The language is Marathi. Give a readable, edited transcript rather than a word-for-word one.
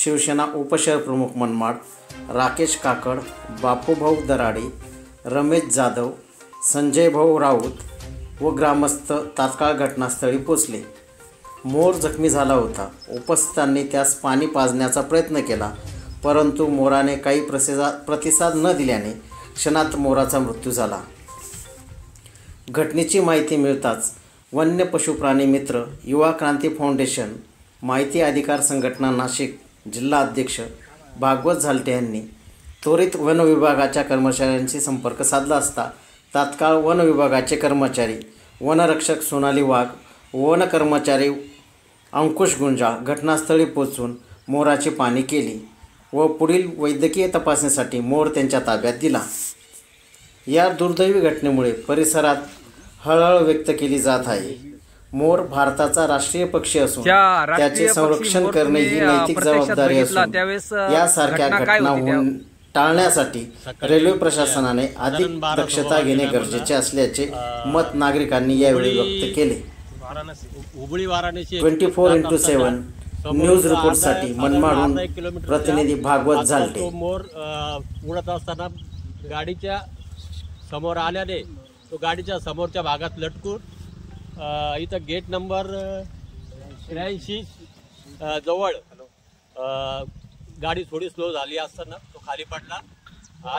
शिवसेना उपशहर प्रमुख मनमाड राकेश काकड, बापूभाऊ दराडे, रमेश जाधव, संजय भाऊ राऊत व ग्रामस्थ तात्काळ घटनास्थळी पोचले। मोर जखमी झाला होता। उपस्थितांनी त्यास पाणी पाजण्याचा प्रयत्न केला, परंतु मोराने काही प्रतिसाद न दिल्याने क्षणात मोराचा मृत्यू झाला। घटनेची माहिती मिळताच वन्य पशुप्राणी मित्र, युवा क्रांती फाउंडेशन, माहिती अधिकार संघटना नाशिक जिल्हा अध्यक्ष भागवत झालटे यांनी त्वरित वन विभागाच्या कर्मचाऱ्यांशी संपर्क साधला असता तात्काळ वन विभागाचे कर्मचारी, वनरक्षक सोनाली वाघ, वन कर्मचारी अंकुश गुंजा घटनास्थळी पोहोचून मोराची पाहणी केली व पुढील वैद्यकीय तपासणीसाठी मोर त्यांच्या ताब्यात दिला। या दुर्दैवी घटनेमुळे परिसरात हळहळ व्यक्त केली जात आहे। मोर भारताचा राष्ट्रीय पक्षी असून त्याचे संरक्षण करणे ही नैतिक जबाबदारी असून यासारख्या घटना होऊन टाळण्यासाठी रेल्वे प्रशासनाने अधिक दक्षता घेणे गरजेचे असल्याचे मत नागरिकांनी यावेळी व्यक्त केले। 24x7 न्यूज रिपोर्टसाठी मनमाडहून प्रतिनिधी भागवत झालटे। मोर उडत असताना गाडीच्या समोर आल्याने तो गाडीच्या समोरच्या भागात लटकून इथं गेट नंबर 83 जवळ गाडी थोडी स्लो झाली असताना तो खाली पडला।